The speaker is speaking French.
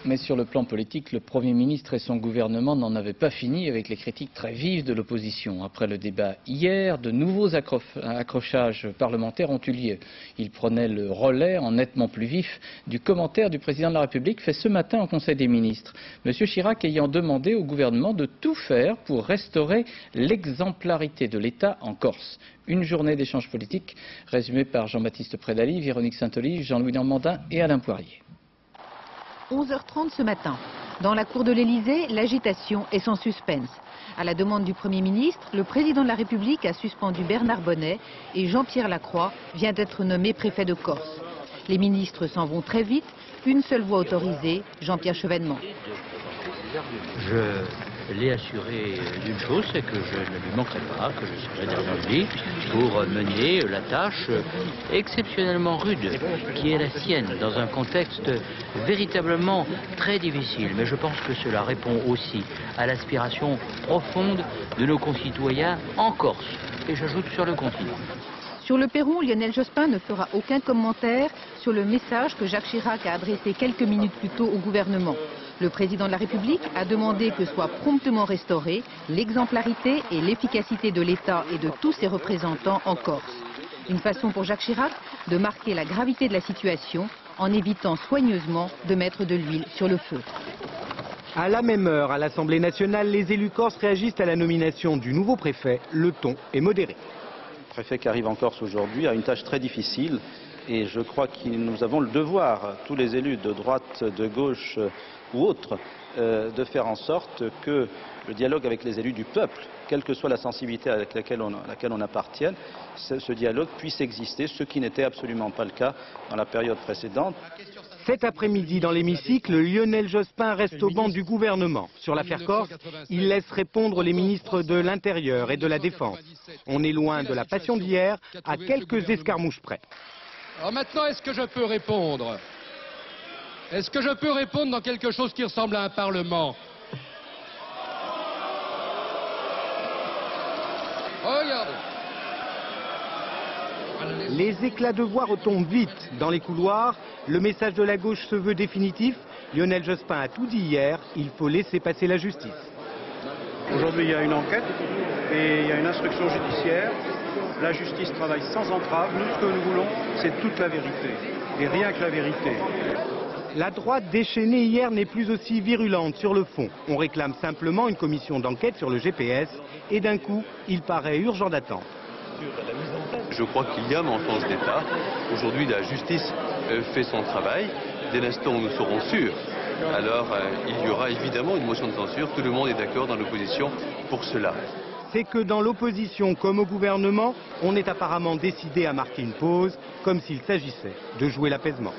Mais sur le plan politique, le Premier ministre et son gouvernement n'en avaient pas fini avec les critiques très vives de l'opposition. Après le débat hier, de nouveaux accrochages parlementaires ont eu lieu. Ils prenaient le relais en nettement plus vif du commentaire du président de la République fait ce matin au Conseil des ministres. M. Chirac ayant demandé au gouvernement de tout faire pour restaurer l'exemplarité de l'État en Corse. Une journée d'échanges politiques résumée par Jean-Baptiste Prédaly, Véronique Saint-Olive, Jean-Louis Normandin et Alain Poirier. 11h30 ce matin. Dans la cour de l'Élysée, l'agitation est sans suspense. À la demande du Premier ministre, le président de la République a suspendu Bernard Bonnet et Jean-Pierre Lacroix vient d'être nommé préfet de Corse. Les ministres s'en vont très vite. Une seule voix autorisée, Jean-Pierre Chevènement. Je l'ai assuré d'une chose, c'est que je ne lui manquerai pas, que je serai derrière lui pour mener la tâche exceptionnellement rude qui est la sienne dans un contexte véritablement très difficile. Mais je pense que cela répond aussi à l'aspiration profonde de nos concitoyens en Corse, et j'ajoute sur le continent. Sur le perron, Lionel Jospin ne fera aucun commentaire sur le message que Jacques Chirac a adressé quelques minutes plus tôt au gouvernement. Le président de la République a demandé que soit promptement restaurée l'exemplarité et l'efficacité de l'État et de tous ses représentants en Corse. Une façon pour Jacques Chirac de marquer la gravité de la situation en évitant soigneusement de mettre de l'huile sur le feu. À la même heure, à l'Assemblée nationale, les élus corses réagissent à la nomination du nouveau préfet. Le ton est modéré. Le préfet qui arrive en Corse aujourd'hui a une tâche très difficile et je crois que nous avons le devoir, tous les élus de droite, de gauche ou autres, de faire en sorte que le dialogue avec les élus du peuple, quelle que soit la sensibilité à laquelle on appartienne, ce dialogue puisse exister, ce qui n'était absolument pas le cas dans la période précédente. Cet après-midi, dans l'hémicycle, Lionel Jospin reste au banc du gouvernement. Sur l'affaire Corse, il laisse répondre les ministres de l'Intérieur et de la Défense. On est loin de la passion d'hier, à quelques escarmouches près. Alors maintenant, est-ce que je peux répondre? Est-ce que je peux répondre dans quelque chose qui ressemble à un parlement? Regardez. Les éclats de voix retombent vite dans les couloirs. Le message de la gauche se veut définitif. Lionel Jospin a tout dit hier, il faut laisser passer la justice. Aujourd'hui, il y a une enquête et il y a une instruction judiciaire. La justice travaille sans entrave. Nous, ce que nous voulons, c'est toute la vérité. Et rien que la vérité. La droite déchaînée hier n'est plus aussi virulente sur le fond. On réclame simplement une commission d'enquête sur le GPS et d'un coup, il paraît urgent d'attendre. Je crois qu'il y a un mensonge d'État. Aujourd'hui, la justice fait son travail. Dès l'instant où nous serons sûrs, alors il y aura évidemment une motion de censure. Tout le monde est d'accord dans l'opposition pour cela. C'est que dans l'opposition comme au gouvernement, on est apparemment décidé à marquer une pause, comme s'il s'agissait de jouer l'apaisement.